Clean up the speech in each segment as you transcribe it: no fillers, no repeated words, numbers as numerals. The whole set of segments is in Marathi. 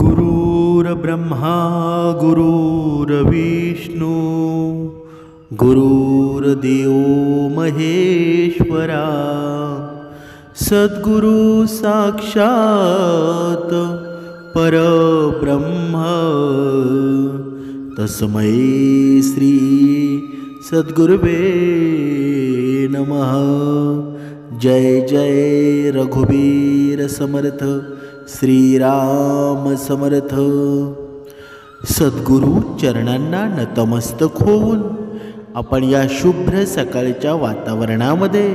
गुरुर्ब्रह्मा गुरुर्विष्णू गुरुर्देव महेश्वरा सद्गुरु साक्षात परब्रह्म तस्मै श्री सद्गुरुवे नमः। जय जय रघुवीर समर्थ श्रीराम समर्थ। सद्गुरु चरणांना नतमस्तक होऊन आपण या शुभ्र सकाळच्या वातावरणामध्ये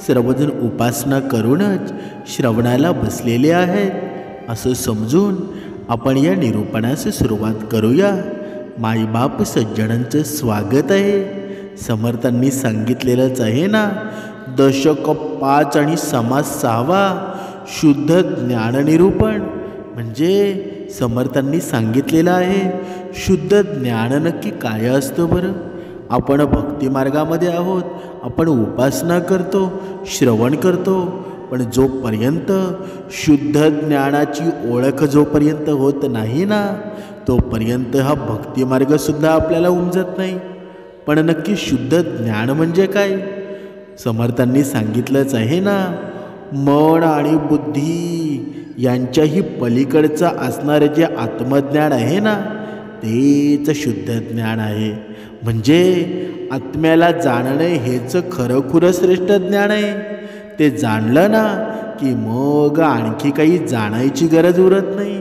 सर्वजण उपासना करूनच श्रवणाला बसलेले आहेत असं समजून आपण या निरूपणास सुरुवात करूया। माईबाप सज्जनांचं स्वागत आहे। समर्थांनी सांगितलेलंच आहे ना, दशक 5 आणि समास 6 शुद्ध ज्ञाननिरूपण। म्हणजे समर्थांनी सांगितलेलं आहे शुद्ध ज्ञान नक्की काय असतं बरं। आपण भक्तिमार्गामध्ये आहोत, आपण उपासना करतो, श्रवण करतो, पण जोपर्यंत शुद्ध ज्ञानाची ओळख जोपर्यंत होत नाही ना, तोपर्यंत हा भक्तिमार्गसुद्धा आपल्याला उमजत नाही। पण नक्की शुद्ध ज्ञान म्हणजे काय? समर्थांनी सांगितलंच आहे ना, मन आणि बुद्धी यांच्याही पलीकडचं असणारं जे आत्मज्ञान आहे ना, तेच शुद्ध ज्ञान आहे। म्हणजे आत्म्याला जाणणे हेच खरंखुरं श्रेष्ठ ज्ञान आहे। ते जाणलं ना की मग आणखी काही जाणायची गरज उरत नाही।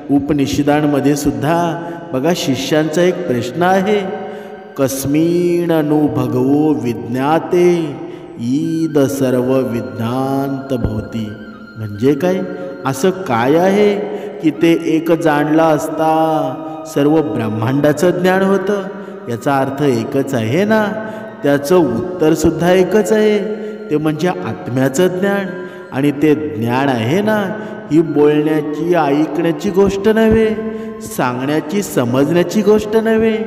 उपनिषदांमध्ये सुद्धा बघा शिष्यांचा एक प्रश्न आहे, कस्मिन् नु भगवो विज्ञाते ईद सर्व विज्ञात भवती। म्हणजे काय? असं काय आहे की ते एक जाणलं असता सर्व ब्रह्मांडाचं ज्ञान होतं? याचा अर्थ एकच आहे ना, त्याचं उत्तरसुद्धा एकच आहे, ते म्हणजे आत्म्याचं ज्ञान। आणि ते ज्ञान आहे ना, ही बोलण्याची ऐकण्याची गोष्ट नव्हे, सांगण्याची समजण्याची गोष्ट नव्हे,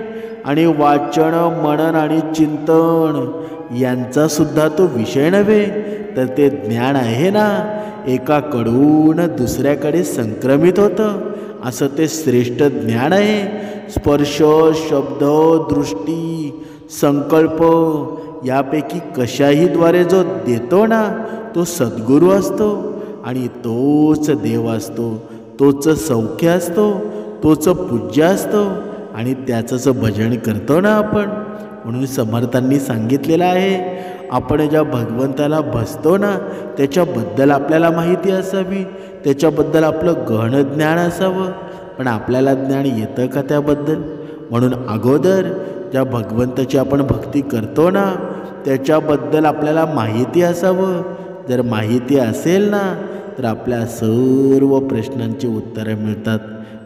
आणि वाचन मनन आणि चिंतन यांचा सुद्धा तो विषय नव्हे, तर ते ज्ञान आहे ना एकाकडून दुसऱ्याकडे संक्रमित होतं, असं ते श्रेष्ठ ज्ञान आहे। स्पर्श शब्द दृष्टी संकल्प यापैकी कशाहीद्वारे जो देतो ना, तो सद्गुरू असतो, आणि तोच देव असतो, तोच सौख्य असतो, तोच पूज्य असतो, आणि त्याचंच भजन करतो ना आपण। म्हणून समर्थांनी सांगितलेलं आहे, आपण ज्या भगवंताला भजतो ना त्याच्याबद्दल आपल्याला माहिती असावी, त्याच्याबद्दल आपलं गहन ज्ञान असावं। पण आपल्याला ज्ञान येतं का त्याबद्दल? म्हणून अगोदर ज्या भगवंताची आपण भक्ती करतो ना त्याच्याबद्दल आपल्याला माहिती असावं। जर माहिती असेल ना तर आपल्या सर्व प्रश्नांची उत्तरं मिळतात।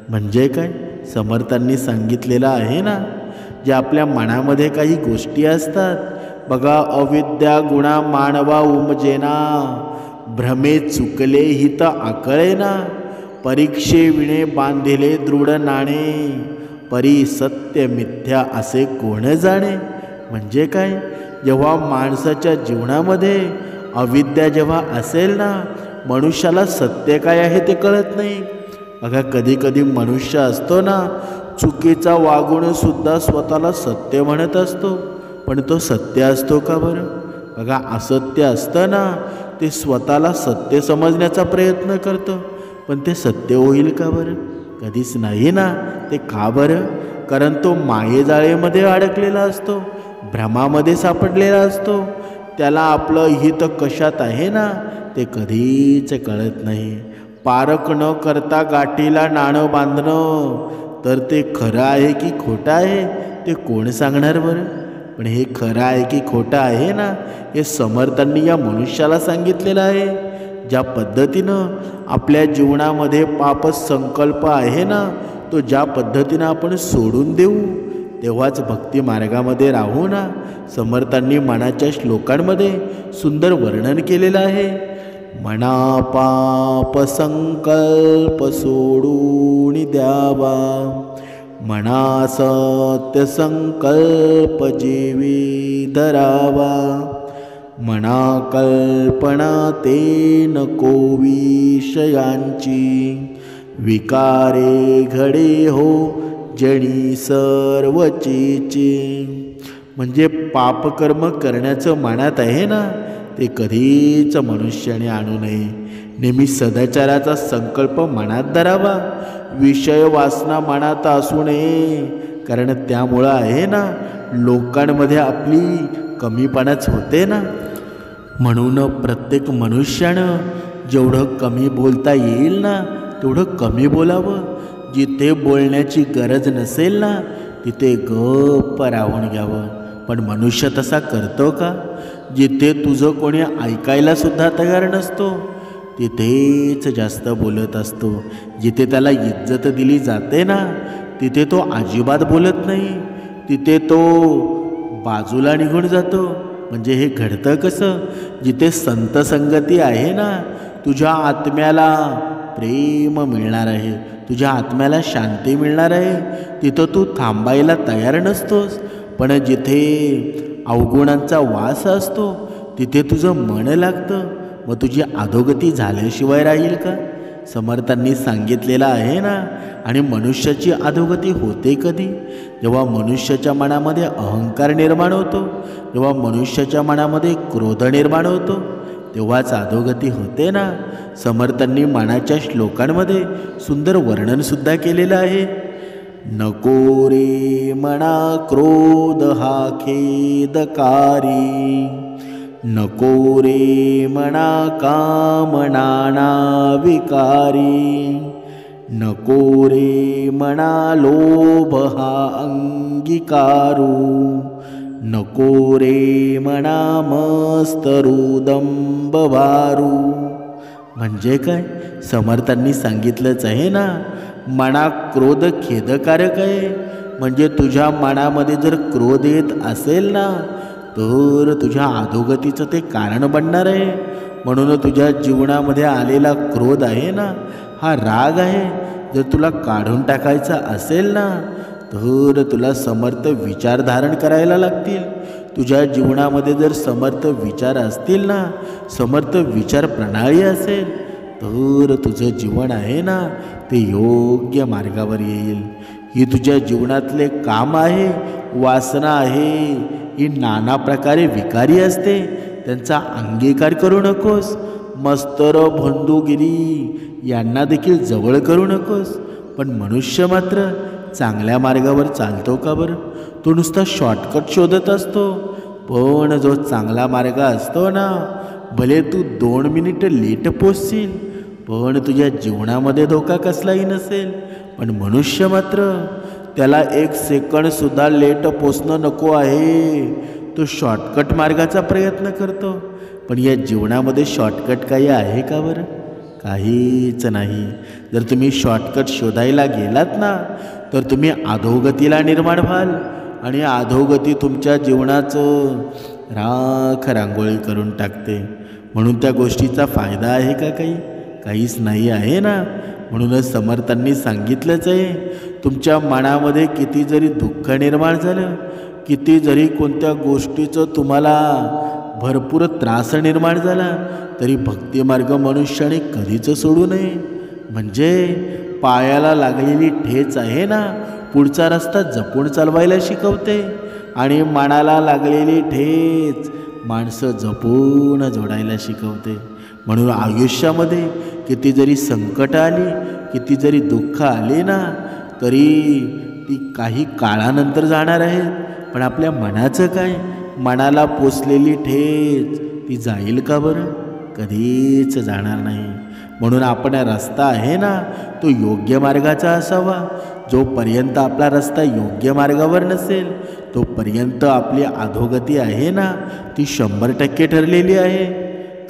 म्हणजे काय? समर्थांनी सांगितलेलं आहे ना, जे आपल्या मनामध्ये काही गोष्टी असतात बघा, अविद्या गुणा मानवा उमजेना, भ्रमे चुकले हित आकळेना, परीक्षे विणे बांधिले दृढ नाणे, परी सत्य मिथ्या असे कोण जाणे। म्हणजे काय? जेव्हा माणसाच्या जीवनामध्ये अविद्या जेव्हा असेल ना, मनुष्याला सत्य काय आहे ते कळत नाही। बघा कधी कधी मनुष्य असतो ना, चुकीचा वागून सुद्धा स्वतःला सत्य म्हणत असतो, पण तो सत्य असतो का बरं? बघा असत्य असतं ना, ते स्वतःला सत्य समजण्याचा प्रयत्न करतो, पण ते सत्य होईल का बरं? कधीच नाही ना। ते का बरं? कारण तो मायेजाळेमध्ये अडकलेला असतो, भ्रमामध्ये सापडलेला असतो। त्याला आपलं हित कशात आहे ना ते कधीच कळत नाही। पारख न करता गाठीला नाणं बांधणं, तर ते खरं आहे की खोटं आहे ते कोण सांगणार बरं? पण हे खरं आहे की खोटं आहे ना, हे समर्थांनी या मनुष्याला सांगितलेलं आहे। ज्या पद्धतीनं आपल्या जीवनामध्ये पाप संकल्प आहे ना, तो ज्या पद्धतीनं आपण सोडून देऊ तेव्हाच भक्ती मार्गामध्ये राहू ना। समर्थांनी मनाच्या श्लोकांमध्ये सुंदर वर्णन केलेलं आहे। मना पाप संकल्प सोडून द्यावा, मना सत्य संकल्प जीवी धरावा, मना कल्पना ते नको विषयांची, विकारे घडे हो जणी सर्वचेचे. म्हणजे पापकर्म करण्याचं मनात आहे ना, ते कधीच मनुष्याने आणू नये. नेहमी सदाचाराचा संकल्प मनात धरावा. विषय वासना मनात असू नये, कारण त्यामुळं आहे ना लोकांमध्ये आपली कमीपणाच होते ना. म्हणून प्रत्येक मनुष्यानं जेवढं कमी बोलता येईल ना तेवढं कमी बोलावं. जिथे बोलण्याची गरज नसेल ना तिथे गप्प राहून घ्यावं. पण मनुष्य तसा करतो का? जिथे तुझं कोणी ऐकायला सुद्धा तयार नसतो तिथेच जास्त बोलत असतो. जिथे त्याला इज्जत दिली जाते ना तिथे तो अजिबात बोलत नाही, तिथे तो बाजूला निघून जातो. म्हणजे हे घडतं कसं? जिथे संत संगती आहे ना तुझ्या आत्म्याला प्रेम मिळणार आहे, तुझ्या आत्म्याला शांती मिळणार आहे, तिथं तू थांबायला तयार नसतोस. पण जिथे अवगुणांचा वास असतो तिथे तुझं मन लागतं. मग तुझी अधोगती झाल्याशिवाय राहील का? समर्थांनी सांगितलेलं आहे ना. आणि मनुष्याची अधोगती होते कधी? जेव्हा मनुष्याच्या मनामध्ये अहंकार निर्माण होतो, जेव्हा मनुष्याच्या मनामध्ये क्रोध निर्माण होतो, तेव्हाच अधोगती होते ना. समर्थांनी मनाच्या श्लोकांमध्ये सुंदर वर्णनसुद्धा केलेलं आहे. नको रे मना क्रोध हा खेदकारी, नको रे मना कामनाना विकारी, नको रे मना लोभ हा अंगीकारू, नको रे मना मस्तरुदंब वारू. म्हणजे काय? समर्थांनी सांगितलंच आहे ना, मना क्रोध खेदकारक आहे. म्हणजे तुझ्या मनामध्ये जर क्रोध येत असेल ना तर तुझ्या अधोगतीचं ते कारण बनणार आहे. म्हणून तुझ्या जीवनामध्ये आलेला क्रोध आहे ना, हा राग आहे. जर तुला काढून टाकायचा असेल ना तर तुला समर्थ विचार धारण करायला लागतील. तुझ्या जीवनामध्ये जर समर्थ विचार असतील ना, समर्थ विचार प्रणाली असेल तर तुझं जीवन आहे ना ते योग्य मार्गावर येईल. ही तुझ्या जीवनातले काम आहे, वासना आहे, ही नाना प्रकारे विकारी असते. त्यांचा अंगीकार करू नकोस. मस्तर भंडूगिरी यांना देखील जवळ करू नकोस. पण मनुष्य मात्र चांगल्या मार्गावर चालतो का बरं? तो नुसता शॉर्टकट शोधत असतो. पण जो चांगला मार्ग असतो ना, भले तू 2 मिनिटं लेट पोचशील पण तुझ्या जीवनामध्ये धोका कसलाही नसेल. पण मनुष्य मात्र त्याला 1 सेकंडसुद्धा लेट पोचणं नको आहे. तो शॉर्टकट मार्गाचा प्रयत्न करतो. पण या जीवनामध्ये शॉर्टकट काही आहे का बरं? काहीच नाही. जर तुम्ही शॉर्टकट शोधायला गेलात ना तर तुम्ही अधोगतीला निर्माण व्हाल. आणि अधोगती तुमच्या जीवनाचं राख रांगोळी करून टाकते. म्हणून त्या गोष्टीचा फायदा आहे का काही? काहीच नाही आहे ना. म्हणूनच समर्थांनी सांगितलंच आहे, तुमच्या मनामध्ये किती जरी दुःख निर्माण झालं, किती जरी कोणत्या गोष्टीचं तुम्हाला भरपूर त्रास निर्माण झाला तरी भक्तिमार्ग मनुष्याने कधीच सोडू नये. म्हणजे पायाला लागलेली ठेच आहे ना पुढचा रस्ता जपून चालवायला शिकवते. आणि मनाला लागलेली ठेच माणसं जपून जोडायला शिकवते. म्हणून आयुष्यामध्ये किती जरी संकट आली, किती जरी दुःख आले ना तरी ती काही काळानंतर जाणार आहेत. पण आपल्या मनाचं काय? मनाला पोचलेली ठेच ती जाईल का बरं? कधीच जाणार नाही. म्हणून आपण रस्ता आहे ना तो योग्य मार्गाचा असावा. जोपर्यंत आपला रस्ता योग्य मार्गावर नसेल तोपर्यंत आपली अधोगती आहे ना ती 100% ठरलेली आहे.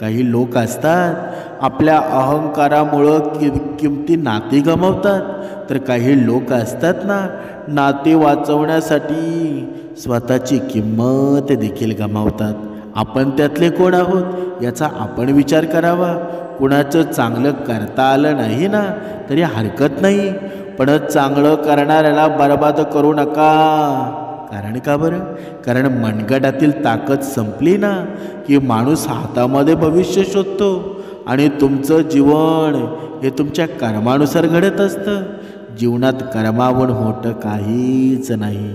काही लोक असतात आपल्या अहंकारामुळं किमती नाती गमावतात, तर काही लोक असतात ना नाते वाचवण्यासाठी स्वतःची किंमत देखील गमावतात. आपण त्यातले कोण आहोत याचा आपण विचार करावा. कुणाचं चांगलं करता आलं नाही ना तरी हरकत नाही, पण चांगलं करणाऱ्याला बरबाद करू नका. कारण का बरं? कारण मनगटातील ताकद संपली ना की माणूस हातामध्ये भविष्य शोधतो. आणि तुमचं जीवन हे तुमच्या कर्मानुसार घडत असतं. जीवनात कर्मावून मोठं काहीच नाही.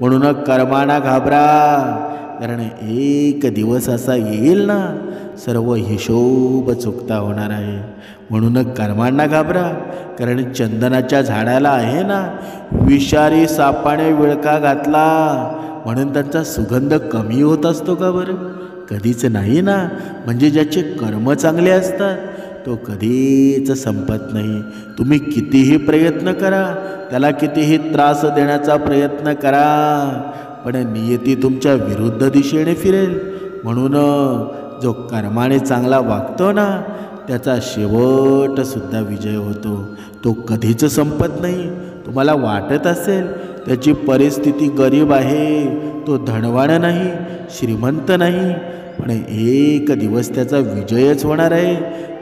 म्हणून कर्माना घाबरा, कारण एक दिवस असा येईल ना सर्व हिशोब चुकता होणार आहे. म्हणून कर्मांना घाबरा, कारण चंदनाच्या झाडाला आहे ना विषारी सापाने विळखा घातला म्हणून त्यांचा सुगंध कमी होत असतो का बरं? कधीच नाही ना. म्हणजे ज्याचे कर्म चांगले असतात तो कधीच संपत नाही. तुम्ही कितीही प्रयत्न करा, त्याला कितीही त्रास देण्याचा प्रयत्न करा, पण नियती तुमच्या विरुद्ध दिशेने फिरेल. म्हणून जो कर्माने चांगला वागतो ना त्याचा शेवटसुद्धा विजय होतो. तो कधीच संपत नाही. तुम्हाला वाटत असेल त्याची परिस्थिती गरीब आहे, तो धनवान नाही, श्रीमंत नाही, पण एक दिवस त्याचा विजयच होणार आहे.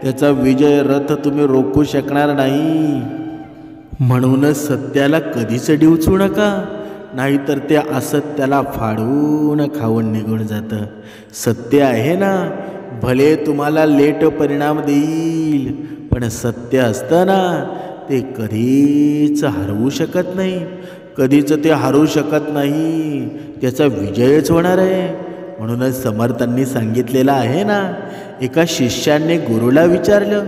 त्याचा विजय रथ तुम्ही रोखू शकणार नाही. म्हणूनच सत्याला कधीच डिवचू नका, नाहीतर ते असत्याला फाडून खाऊन निघून जातं. सत्य आहे ना भले तुम्हाला लेट परिणाम देईल, पण सत्य असतं ना ते कधीच हरवू शकत नाही. कधीच ते हरवू शकत नाही. त्याचा विजयच होणार आहे. म्हणूनच समर्थांनी सांगितलेलं आहे ना, एका शिष्याने गुरुला विचारलं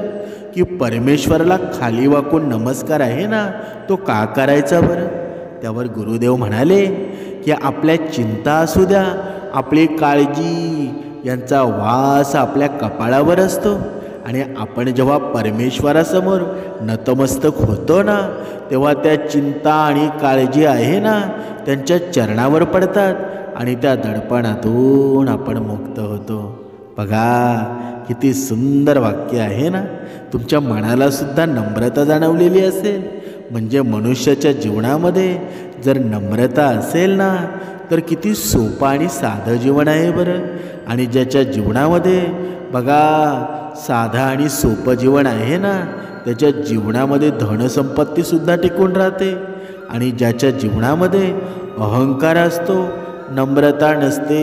की परमेश्वराला खाली वाकून नमस्कार आहे ना तो का करायचा बरं? त्यावर गुरुदेव म्हणाले की आपल्या चिंता असू द्या, आपली काळजी यांचा वास आपल्या कपाळावर असतो. आणि आपण जेव्हा परमेश्वरासमोर नतमस्तक होतो ना तेव्हा त्या चिंता आणि काळजी आहे ना त्यांच्या चरणावर पडतात आणि त्या दडपणातून आपण मुक्त होतो. बघा किती सुंदर वाक्य आहे ना. तुमच्या मनाला सुद्धा नम्रता जाणवलेली असेल. म्हणजे मनुष्याच्या जीवनामध्ये जर नम्रता असेल ना तर किती सोपं आणि साधं जीवन आहे बरं. आणि ज्याच्या जीवनामध्ये बघा साधं आणि सोपं जीवन आहे ना त्याच्या जीवनामध्ये धनसंपत्तीसुद्धा टिकून राहते. आणि ज्याच्या जीवनामध्ये अहंकार असतो, नम्रता नसते,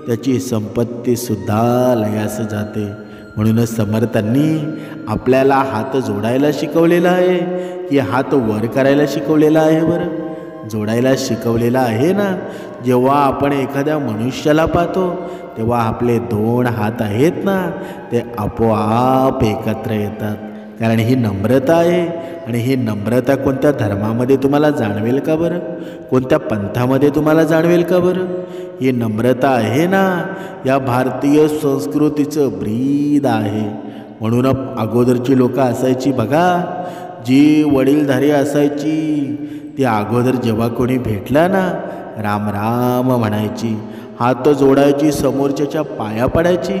त्याची संपत्तीसुद्धा लयास जाते. म्हणूनच समर्थांनी आपल्याला हात जोडायला शिकवलेला आहे की हात वर करायला शिकवलेला आहे बरं? जोडायला शिकवलेला आहे ना. जेव्हा आपण एखाद्या मनुष्याला पाहतो तेव्हा आपले दोन हात आहेत ना ते आपोआप एकत्र येतात, कारण ही नम्रता आहे. आणि ही नम्रता कोणत्या धर्मामध्ये तुम्हाला जाणवेल का बरं? कोणत्या पंथामध्ये तुम्हाला जाणवेल का बरं? ही नम्रता आहे ना या भारतीय संस्कृतीचं ब्रीद आहे. म्हणून अगोदरची लोकं असायची बघा, जी वडीलधारी असायची ती अगोदर जेव्हा कोणी भेटला ना राम राम म्हणायची, हात जोडायची, समोरच्याच्या पाया पडायची.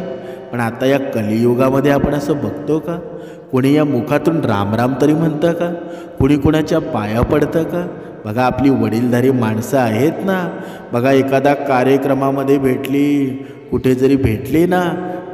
पण आता या कलियुगामध्ये आपण असं बघतो का? कोणी या मुखातून राम राम तरी म्हणतं का? कोणी कोणाच्या पाया पडतं का? बघा आपली वडीलधारी माणसं आहेत ना, बघा एखादा कार्यक्रमामध्ये भेटली, कुठे जरी भेटली ना,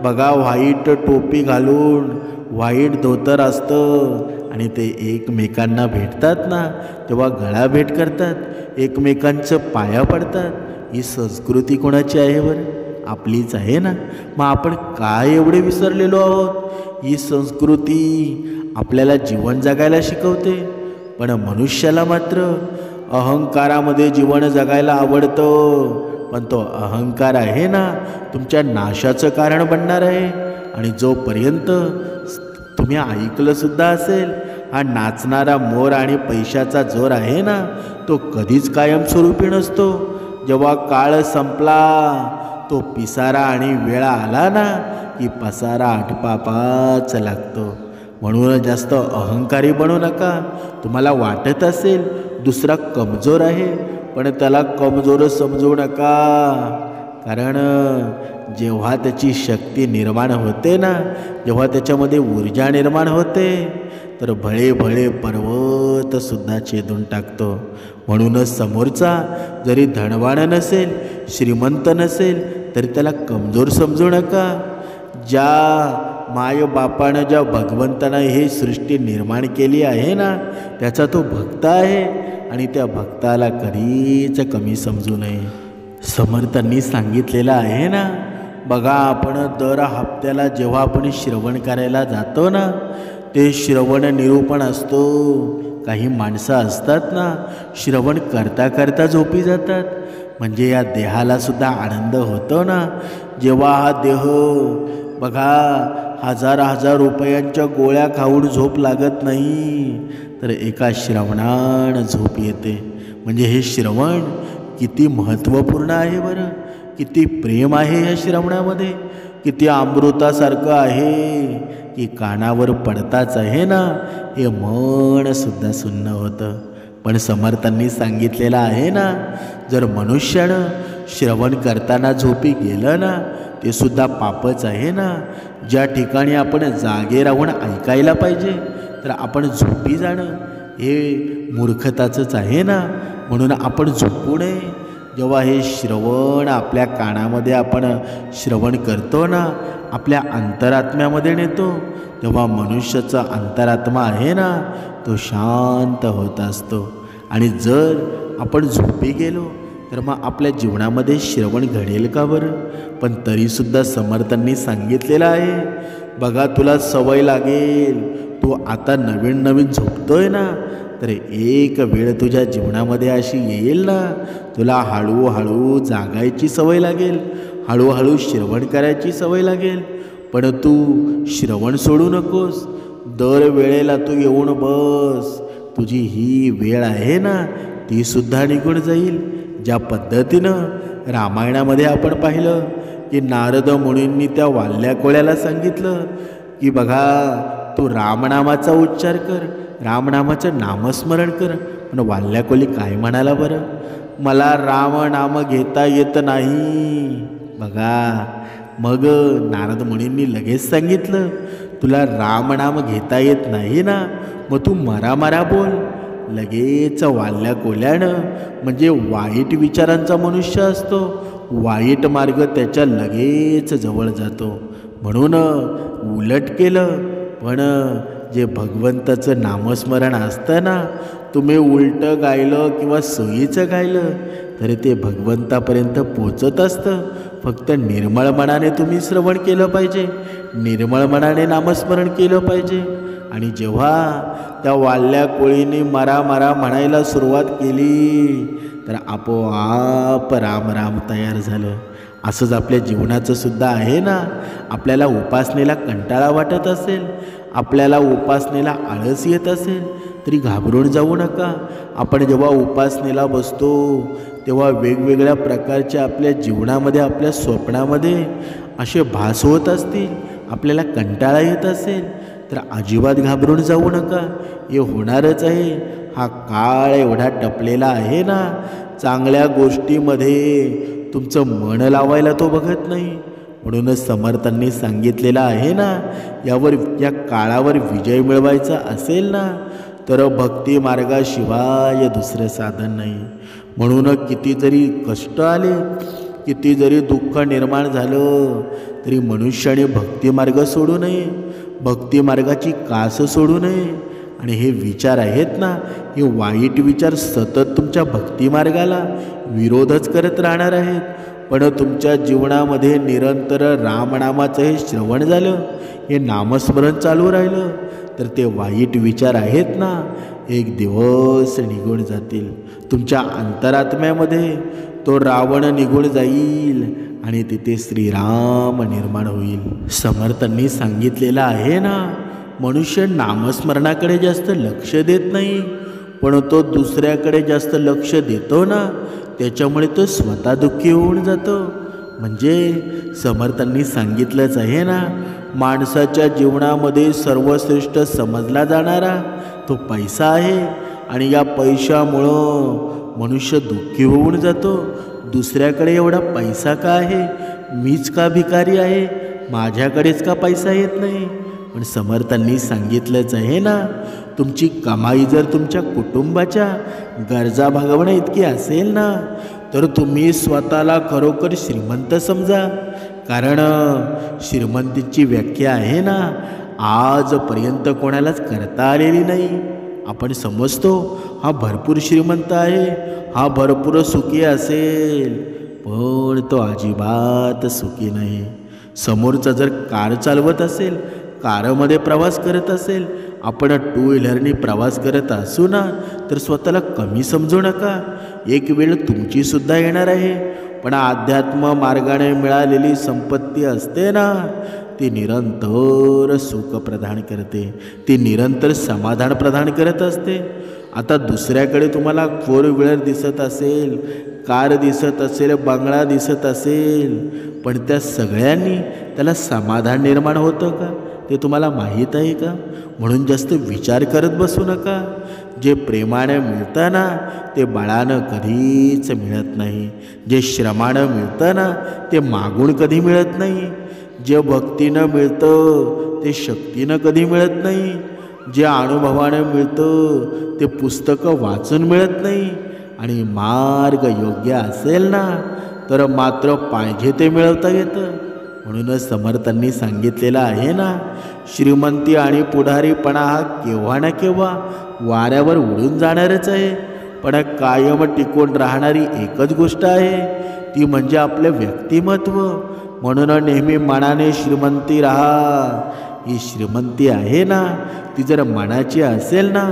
बघा व्हाईट टोपी घालून, व्हाईट धोतर असतं आणि ते एकमेकांना भेटतात ना तेव्हा गळा भेट करतात, एकमेकांचं पाया पडतात. ही संस्कृती कोणाची आहे बरं? आपलीच आहे ना. मग आपण काय एवढे विसरलेलो आहोत? ही संस्कृती आपल्याला जीवन जगायला शिकवते, पण मनुष्याला मात्र अहंकारामध्ये जीवन जगायला आवडतं. पण तो अहंकार आहे ना तुमच्या नाशाचं कारण बनणार आहे. आणि जोपर्यंत तुम्ही ऐकलंसुद्धा असेल, हा नाचणारा मोर आणि पैशाचा जोर आहे ना तो कधीच कायमस्वरूपी नसतो. जेव्हा काळ संपला तो पिसारा आणि वेळा आला ना की पसारा आटपापाच लागतो. म्हणून जास्त अहंकारी बनू नका. तुम्हाला वाटत असेल दुसरा कमजोर आहे, पण त्याला कमजोर समजू नका. कारण जेव्हा त्याची शक्ती निर्माण होते ना, जेव्हा त्याच्यामध्ये ऊर्जा निर्माण होते तर भळे भळे पर्वतसुद्धा छेदून टाकतो. म्हणूनच समोरचा जरी धनवान नसेल, श्रीमंत नसेल तरी त्याला कमजोर समजू नका. ज्या मायबापानं, ज्या भगवंतानं ही सृष्टी निर्माण केली आहे ना त्याचा तो भक्त आहे आणि त्या भक्ताला कधीच कमी समजू नये. समर्थांनी सांगितलेलं आहे ना, बघा, आपण दर हप्त्याला जेव्हा आपण श्रवण करायला जातो ना, ते श्रवण निरूपण असतो. काही माणसं असतात ना, श्रवण करता करता झोपी जातात. म्हणजे या देहाला सुद्धा आनंद होतो ना. जेव्हा हा देह बघा हजार रुपयांच्या गोळ्या खाऊन झोप लागत नाही, तर एका श्रवणानं झोप येते. म्हणजे हे श्रवण किती महत्त्वपूर्ण आहे बरं. किती प्रेम आहे या श्रवणामध्ये, किती अमृतासारखं आहे की कानावर पडताच आहे ना, हे मन सुद्धा सुन्न होतं. पण समर्थांनी सांगितलेलं आहे ना, जर मनुष्यानं श्रवण करताना झोपी गेलं ना, ते सुद्धा पापच आहे ना. ज्या ठिकाणी आपण जागे राहून ऐकायला पाहिजे, तर आपण झोपी जाणं हे मूर्खताचंच आहे ना. म्हणून आपण झोपू नये. जेव्हा हे श्रवण आपल्या कानामध्ये आपण श्रवण करतो ना, आपल्या अंतरात्म्यामध्ये नेतो, तेव्हा मनुष्याचा अंतरात्मा आहे ना, तो शांत होत असतो. आणि जर आपण झोपी गेलो तर मग आपल्या जीवनामध्ये श्रवण घडेल का बरं? पण तरीसुद्धा समर्थांनी सांगितलेलं आहे, बघा तुला सवय लागेल. तू आता नवीन झोपतोय ना, तर एक वेळ तुझ्या जीवनामध्ये अशी येईल ना, तुला हळूहळू जागायची सवय लागेल, हळूहळू श्रवण करायची सवय लागेल. पण तू श्रवण सोडू नकोस. दर वेळेला तू येऊन बस. तुझी ही वेळ आहे ना, ती सुद्धा निघून जाईल. ज्या पद्धतीनं रामायणामध्ये आपण पाहिलं की नारद मुनींनी त्या वाल्या कोळ्याला सांगितलं की बघा, तू रामनामाचा उच्चार कर, रामनामाचं नामस्मरण कर. पण वाल्या कोळी काय म्हणाला बरं? मला रामनाम घेता येत नाही. बघा, मग नारद मुनींनी लगेच सांगितलं, तुला रामनाम घेता येत नाही ना, मग तू मरा बोल. लगेच वाल्या कोल्यानं, म्हणजे वाईट विचारांचा मनुष्य असतो, वाईट मार्ग त्याच्या लगेच जवळ जातो. म्हणून उलट केलं. पण जे भगवंताचं नामस्मरण असतं ना, तुम्ही उलटं गायलं किंवा सोयीचं गायलं तरी ते भगवंतापर्यंत पोचत असतं. फक्त निर्मळ मनाने तुम्ही श्रवण केलं पाहिजे, निर्मळ मनाने नामस्मरण केलं पाहिजे. आणि जेव्हा त्या वाल्या कोळीने मरा म्हणायला सुरुवात केली, तर आपोआप राम राम तयार झालं. असंच आपल्या जीवनाचं सुद्धा आहे ना. आपल्याला उपासनेला कंटाळा वाटत असेल, आपल्याला उपासनेला आळस येत असेल, तरी घाबरून जाऊ नका. आपण जेव्हा उपासनेला बसतो तेव्हा वेगवेगळ्या प्रकारच्या आपल्या जीवनामध्ये, आपल्या स्वप्नामध्ये असे भास होत असतील, आपल्याला कंटाळा येत असेल, तर अजिबात घाबरून जाऊ नका. हे होणारच आहे. हा काळ एवढा टपलेला आहे ना, चांगल्या गोष्टीमध्ये तुमचं मन लावायला तो बघत नाही. म्हणूनच समर्थांनी सांगितलेलं आहे ना, या काळावर विजय मिळवायचा असेल ना, तर भक्ती मार्गाशिवाय दुसरं साधन नाही. म्हणून किती जरी कष्ट आले, किती जरी दुःख निर्माण झालं, तरी मनुष्याने भक्तिमार्ग सोडू नये, भक्तिमार्गाची कास सोडू नये. आणि हे विचार आहेत ना, हे वाईट विचार सतत तुमच्या भक्तिमार्गाला विरोधच करत राहणार आहेत. पण तुमच्या जीवनामध्ये निरंतर रामनामाचं हे श्रवण झालं, हे नामस्मरण चालू राहिलं, तर ते वाईट विचार आहेत ना, एक दिवस निघून जातील. तुमच्या अंतरात्म्यामध्ये तो रावण निघून जाईल आणि तिथे श्रीराम निर्माण होईल. समर्थांनी सांगितलेलं आहे ना, मनुष्य नामस्मरणाकडे जास्त लक्ष देत नाही, पण तो दुसऱ्याकडे जास्त लक्ष देतो ना, त्याच्यामुळे तो स्वतः दुःखी होऊन जातो. म्हणजे समर्थांनी सांगितलंच आहे ना, माणसाच्या जीवनामध्ये सर्वश्रेष्ठ समजला जाणारा तो पैसा आहे. आणि या पैशामुळं मनुष्य दुःखी होऊन जातो. दुसऱ्याकडे एवढा पैसा का आहे, मीच का भिकारी आहे, माझ्याकडेच का पैसा येत नाही. पण समर्थांनी सांगितलंच आहे ना, तुमची कमाई जर तुमच्या कुटुंबाच्या गरजा भागवण्या इतकी असेल ना, तर तुम्ही स्वतःला खरोखर श्रीमंत समजा. कारण श्रीमंतीची व्याख्या आहे ना, आजपर्यंत कोणालाच करता आलेली नाही. आपण समजतो हा भरपूर श्रीमंत आहे, हा भरपूर सुखी असेल, पण तो अजिबात सुखी नाही. समोरचा जर कार चालवत असेल, कारमध्ये प्रवास करत असेल, आपण टू व्हीलरनी प्रवास करत असू ना, तर स्वतःला कमी समजू नका. एक वेळ तुमचीसुद्धा येणार आहे. पण अध्यात्म मार्गाने मिळालेली संपत्ती असते ना, ती निरंतर सुख प्रदान करते, ती निरंतर समाधान प्रदान करत असते. आता दुसऱ्याकडे तुम्हाला फोर व्हीलर दिसत असेल, कार दिसत असेल, बंगला दिसत असेल, पण त्या सगळ्यांनी त्याला समाधान निर्माण होतं का ते तुम्हाला माहीत आहे का? म्हणून जास्त विचार करत बसू नका. जे प्रेमानं मिळतं ना, ते बळानं कधीच मिळत नाही. जे श्रमानं मिळतं ना, ते मागून कधी मिळत नाही. जे भक्तीनं मिळतं ते शक्तीनं कधी मिळत नाही. जे अनुभवानं मिळतं ते पुस्तकं वाचून मिळत नाही. आणि मार्ग योग्य असेल ना, तर मात्र पाहिजे ते मिळवता येतं. म्हणूनच समर्थांनी सांगितलेलं आहे ना, श्रीमंती आणि पुढारीपणा हा केव्हा ना केव्हा वाऱ्यावर उडून जाणारच आहे. पण कायम टिकून राहणारी एकच गोष्ट आहे, ती म्हणजे आपलं व्यक्तिमत्व. म्हणून नेहमी मनाने श्रीमंती राहा. ही श्रीमंती आहे ना, ती जर मनाची असेल ना,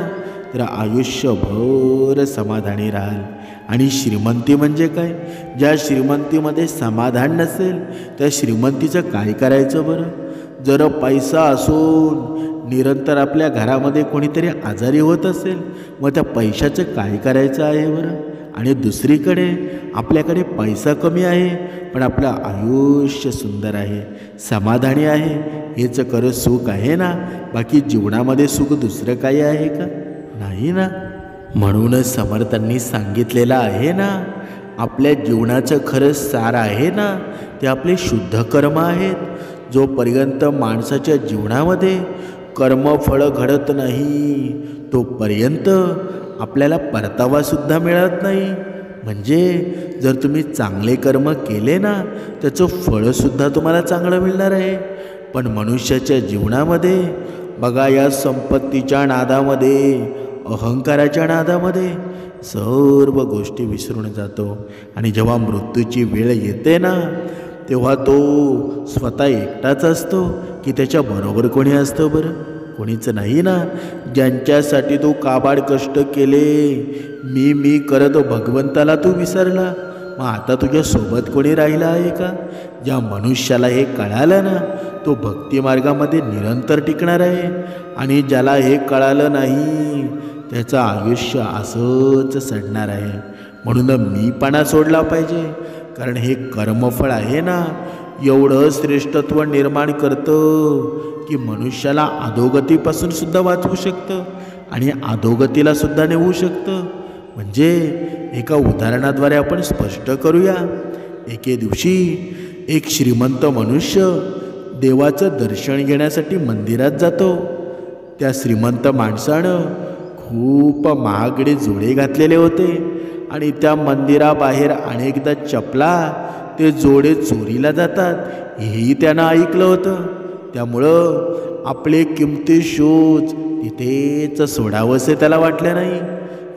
तर आयुष्यभर समाधानी राहाल. आणि श्रीमंती म्हणजे काय? ज्या श्रीमंतीमध्ये समाधान नसेल, त्या श्रीमंतीचं काय करायचं बरं? जर पैसा असून निरंतर आपल्या घरामध्ये कोणीतरी आजारी होत असेल, मग त्या पैशाचं काय करायचं आहे बरं? आणि दुसरीकडे आपल्याकडे पैसा कमी आहे, पण आपलं आयुष्य सुंदर आहे, समाधानी आहे, हेच खरं सुख आहे ना. बाकी जीवनामध्ये सुख दुसरं काही आहे का? नाही ना. म्हणूनच समर्थांनी सांगितलेलं आहे ना, आपल्या जीवनाचं खरं सार आहे ना, ते आपले शुद्ध कर्म आहेत. जोपर्यंत माणसाच्या जीवनामध्ये कर्मफळ घडत नाही, तोपर्यंत आपल्याला परतावासुद्धा मिळत नाही. म्हणजे जर तुम्ही चांगले कर्म केले ना, त्याचं फळसुद्धा तुम्हाला चांगलं मिळणार आहे. पण मनुष्याच्या जीवनामध्ये बघा, या संपत्तीच्या नादामध्ये, अहंकाराच्या नादामध्ये सर्व गोष्टी विसरून जातो. आणि जेव्हा मृत्यूची वेळ येते ना, तेव्हा तो स्वतः एकटाच असतो की त्याच्याबरोबर कोणी असतं बरं? कोणीच नाही ना. ज्यांच्यासाठी तू काबाड कष्ट केले, मी करत भगवंताला तू विसरला, मग आता तुझ्यासोबत कोणी राहिला आहे का? ज्या मनुष्याला हे कळालं ना, तो भक्तिमार्गामध्ये निरंतर टिकणार आहे. आणि ज्याला हे कळालं नाही, त्याचं आयुष्य असंच सडणार आहे. म्हणून मीपणा सोडला पाहिजे. कारण हे कर्मफळ आहे ना, एवढं श्रेष्ठत्व निर्माण करतं की मनुष्याला अधोगतीपासून सुद्धा वाचवू शकतं आणि अधोगतीला सुद्धा नेऊ शकतं. म्हणजे एका उदाहरणाद्वारे आपण स्पष्ट करूया. एके दिवशी एक श्रीमंत मनुष्य देवाचं दर्शन घेण्यासाठी मंदिरात जातो. त्या श्रीमंत माणसानं खूप महागडे जोडे घातलेले होते आणि त्या मंदिराबाहेर अनेकदा चपला, ते जोडे चोरीला जातात, हेही त्यानं ऐकलं होतं. त्यामुळं आपले किमती शूज तिथेच सोडावंसे त्याला वाटलं नाही.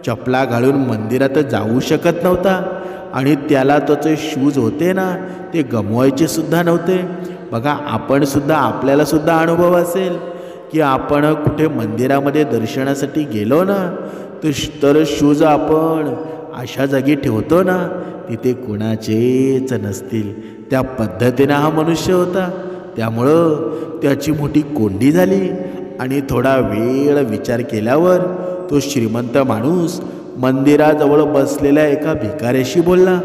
चपला घालून मंदिरात जाऊ शकत नव्हता आणि त्याला त्याचे शूज होते ना, ते गमवायचे सुद्धा नव्हते. बघा, आपण सुद्धा, आपल्याला सुद्धा अनुभव असेल की आपण कुठे मंदिरामध्ये दर्शनासाठी गेलो ना, तर शूज आपण अशा जागी ठेवतो ना, तिथे कोणाचेच नसतील. त्या पद्धतीनं हा मनुष्य होता. त्यामुळं त्याची मोठी कोंडी झाली आणि थोडा वेळ विचार केल्यावर तो श्रीमंत माणूस मंदिराजवळ बसलेल्या एका भिकाऱ्याशी बोलला.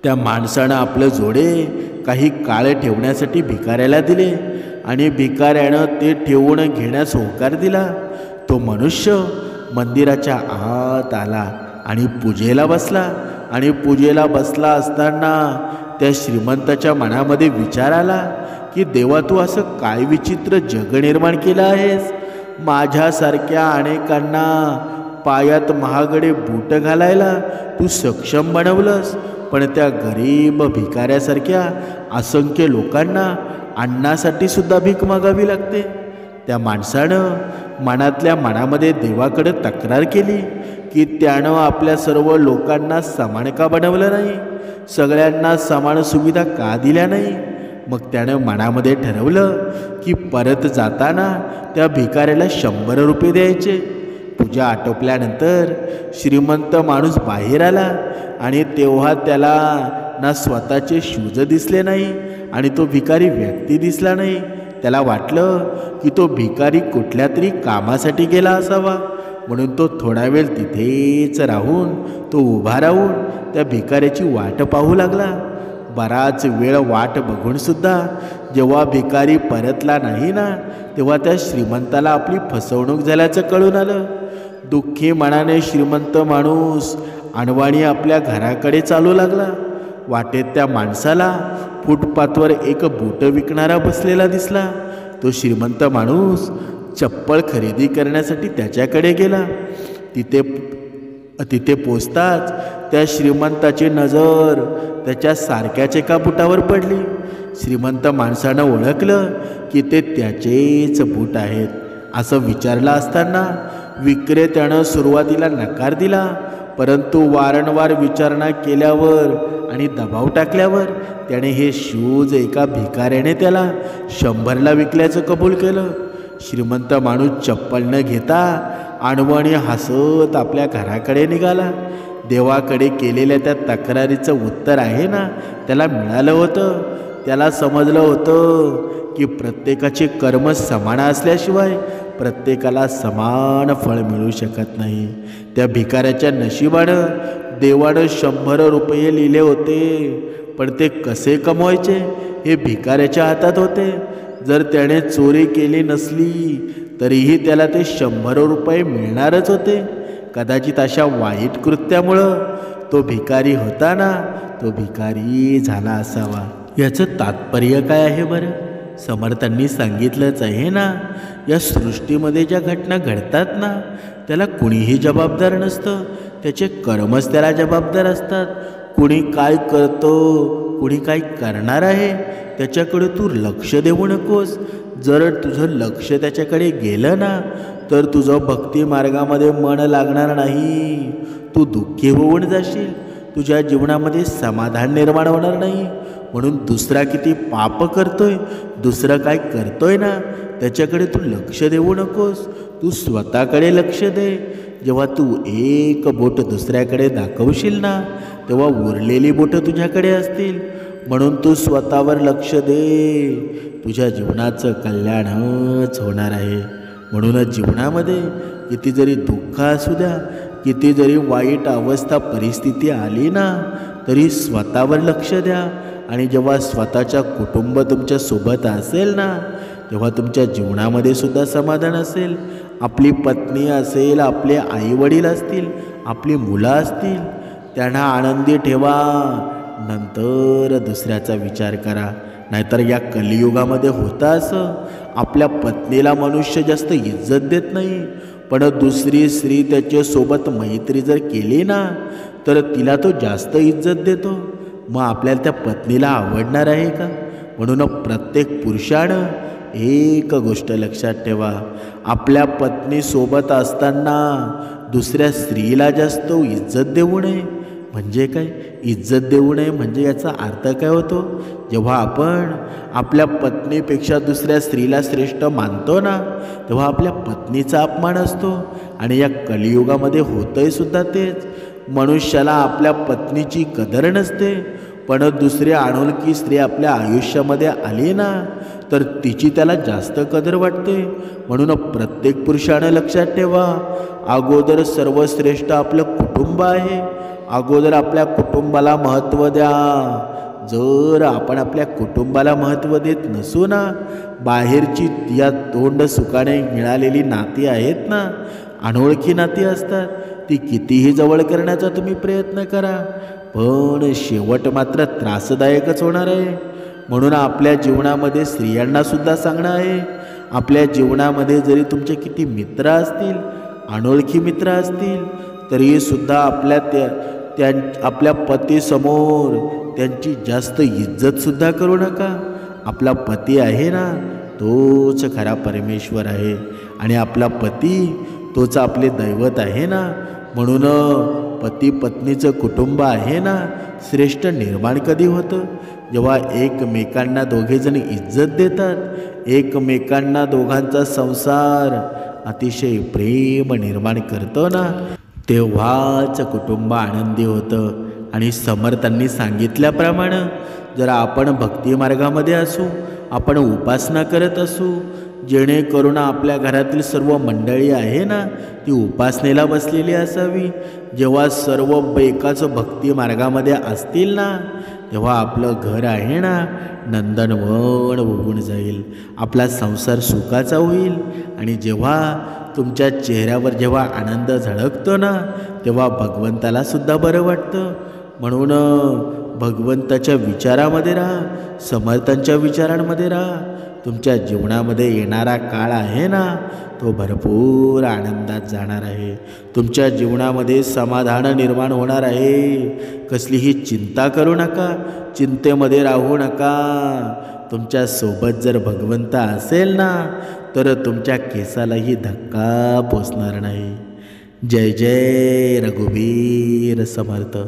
त्या माणसानं आपलं जोडे काही काळ ठेवण्यासाठी भिकाऱ्याला दिले आणि भिकाऱ्यानं ते ठेवून घेण्यास होकार दिला. तो मनुष्य मंदिराच्या आत आला आणि पूजेला बसला. आणि पूजेला बसला असताना त्या श्रीमंताच्या मनामध्ये विचार आला की देवा, तू असं काय विचित्र जग निर्माण केलं आहेस. माझ्यासारख्या अनेकांना पायात महागडे बूट घालायला तू सक्षम बनवलंस, पण त्या गरीब भिकाऱ्यासारख्या असंख्य लोकांना अन्नासाठी सुद्धा भीक मागावी लागते. त्या माणसानं मनातल्या मनामध्ये देवाकडे तक्रार केली की त्यानं आपल्या सर्व लोकांना समान का बनवलं नाही, सगळ्यांना समान सुविधा का दिल्या नाही. मग त्यानं मनामध्ये ठरवलं की परत जाताना त्या भिकाऱ्याला 100 रुपये द्यायचे. पूजा आटोपल्यानंतर श्रीमंत माणूस बाहेर आला आणि तेव्हा त्याला ना स्वतःचे शूज दिसले नाही आणि तो भिकारी व्यक्ती दिसला नाही. त्याला वाटलं की तो भिकारी कुठल्या तरी कामासाठी गेला असावा, म्हणून तो थोडा वेळ तिथेच राहून तो उभा राहून त्या भिकाऱ्याची वाट पाहू लागला. बराच वेळ वाट बघूनसुद्धा जेव्हा भिकारी परतला नाही ना, तेव्हा त्या श्रीमंताला आपली फसवणूक झाल्याचं कळून आलं. दुःखी मनाने श्रीमंत माणूस अनवाणी आपल्या घराकडे चालू लागला. वाटेत त्या माणसाला फुटपाथवर एक बूट विकणारा बसलेला दिसला. तो श्रीमंत माणूस चप्पल खरेदी करण्यासाठी त्याच्याकडे गेला. तिथे पोचताच त्या श्रीमंताची नजर त्याच्या सारख्याच एका बुटावर पडली. श्रीमंत माणसानं ओळखलं की ते त्याचेच बूट आहेत. असं विचारलं असताना विक्रेत्यानं सुरुवातीला नकार दिला, परंतु वारंवार विचारणा केल्यावर आणि दबाव टाकल्यावर त्याने हे शूज एका भिकाऱ्याने त्याला 100ला विकल्याचं कबूल केलं. श्रीमंत माणूस चप्पल न घेता अनवणी हसत आपल्या घराकडे निघाला. देवाकडे केलेल्या त्या तक्रारीचं उत्तर आहे ना, त्याला मिळालं होतं. त्याला समजलं होतं की प्रत्येकाचे कर्म समान असल्याशिवाय प्रत्येकाला समान फळ मिळू शकत नाही. त्या भिकाऱ्याच्या नशिबानं देवानं 100 रुपये लिहिले होते, पण ते कसे कमवायचे हे भिकाऱ्याच्या हातात होते. जर त्याने चोरी केली नसली तरीही त्याला ते 100 रुपये मिळणारच होते. कदाचित अशा वाईट कृत्यामुळं तो भिकारी होता ना, तो भिकारी झाला असावा. याचं तात्पर्य काय आहे बरं? समर्थांनी सांगितलंच आहे ना, या सृष्टीमध्ये ज्या घटना घडतात ना, त्याला कुणीही जबाबदार नसतं. त्याचे कर्मच त्याला जबाबदार असतात. कुणी काय करतो, कुणी काय करणार आहे, त्याच्याकडे तू लक्ष देऊ नकोस. जर तुझं लक्ष त्याच्याकडे गेलं ना, तर तुझं भक्ती मार्गामध्ये मन लागणार नाही. तू दुःखी होऊन जाशील. तुझ्या जीवनामध्ये समाधान निर्माण होणार नाही. म्हणून दुसरा किती पाप करतोय, दुसरं काय करतोय ना, त्याच्याकडे तू लक्ष देऊ नकोस. तू स्वतःकडे लक्ष दे. जेव्हा तू एक बोट दुसऱ्याकडे दाखवशील ना, तेव्हा उरलेली बोटं तुझ्याकडे असतील. म्हणून तू स्वतःवर लक्ष दे. तुझ्या जीवनाचं कल्याणच होणार आहे. म्हणूनच जीवनामध्ये किती जरी दुःख असू द्या, किती जरी वाईट अवस्था परिस्थिती आली ना, तरी स्वतःवर लक्ष द्या. आणि जेव्हा स्वतःच्या कुटुंब तुमच्या सोबत असेल ना, तेव्हा तुमच्या जीवनामध्ये सुद्धा समाधान असेल. आपली पत्नी असेल, आपले आईवडील असतील, आपली मुलं असतील, त्यांना आनंदी ठेवा. नंतर दुसऱ्याचा विचार करा. नाहीतर या कलियुगामध्ये होतं असं, आपल्या पत्नीला मनुष्य जास्त इज्जत देत नाही, पण दुसरी स्त्री त्याच्यासोबत मैत्री जर केली ना, तर तिला तो जास्त इज्जत देतो. मग आपल्याला त्या पत्नीला आवडणार आहे का? म्हणून प्रत्येक पुरुषानं एक गोष्ट लक्षात ठेवा, आपल्या पत्नीसोबत असताना दुसऱ्या स्त्रीला जास्त इज्जत देऊ नये. म्हणजे काय? इज्जत देऊ नये म्हणजे याचा अर्थ काय होतो? जेव्हा आपण आपल्या पत्नीपेक्षा दुसऱ्या स्त्रीला श्रेष्ठ मानतो ना, तेव्हा आपल्या पत्नीचा अपमान असतो. आणि या कलियुगामध्ये होतंय सुद्धा तेच. मनुष्याला आपल्या पत्नीची कदर नसते, पण दुसरी अनोळखी स्त्री आपल्या आयुष्यामध्ये आली ना, तर तिची त्याला जास्त कदर वाटते. म्हणून प्रत्येक पुरुषानं लक्षात ठेवा, अगोदर सर्वश्रेष्ठ आपलं कुटुंब आहे. अगोदर आपल्या कुटुंबाला महत्त्व द्या. जर आपण आपल्या कुटुंबाला महत्त्व देत नसू ना, बाहेरची या तोंड सुखाने मिळालेली नाती आहेत ना, अनोळखी नाती असतात, ती कितीही जवळ करण्याचा तुम्ही प्रयत्न करा, पण शेवट मात्र त्रासदायकच होणार आहे. म्हणून आपल्या जीवनामध्ये स्त्रियांनासुद्धा सांगणं आहे, आपल्या जीवनामध्ये जरी तुमचे किती मित्र असतील, अनोळखी मित्र असतील, तरीसुद्धा आपल्या पतीसमोर त्यांची जास्त इज्जतसुद्धा करू नका. आपला पती आहे ना, तोच खरा परमेश्वर आहे. आणि आपला पती तोच आपले दैवत आहे ना. म्हणून पती पत्नीचं कुटुंब आहे ना, श्रेष्ठ निर्माण कधी होतं? जेव्हा एकमेकांना दोघेजण इज्जत देतात, एकमेकांना दोघांचा संसार अतिशय प्रेम निर्माण करतो ना, तेव्हाच कुटुंब आनंदी होतं. आणि समर्थांनी सांगितल्याप्रमाणे जर आपण भक्ती मार्गामध्ये असू, आपण उपासना करत असू, जेणेकरून आपल्या घरातील सर्व मंडळी आहे ना ती उपासनेला बसलेली असावी. जेव्हा सर्व एकाच भक्ती मार्गामध्ये असतील ना, तेव्हा आपलं घर आहे ना नंदनवन होऊन जाईल, आपला संसार सुखाचा होईल. आणि जेव्हा तुमच्या चेहऱ्यावर जेव्हा आनंद झळकतो ना, तेव्हा भगवंताला सुद्धा बरं वाटतं. म्हणून भगवंताच्या विचारामध्ये राहा, समर्थांच्या विचारांमध्ये राहा. तुमच्या जीवनामध्ये येणारा काळ आहे ना तो भरपूर आनंदात जाणार आहे. तुमच्या जीवनामध्ये समाधान निर्माण होणार आहे. कसलीही चिंता करू नका, चिंतेमध्ये राहू नका. तुमच्यासोबत जर भगवंत असेल ना तर तुमच्या केसालाही धक्का पोचणार नाही. जय जय रघुवीर समर्थ.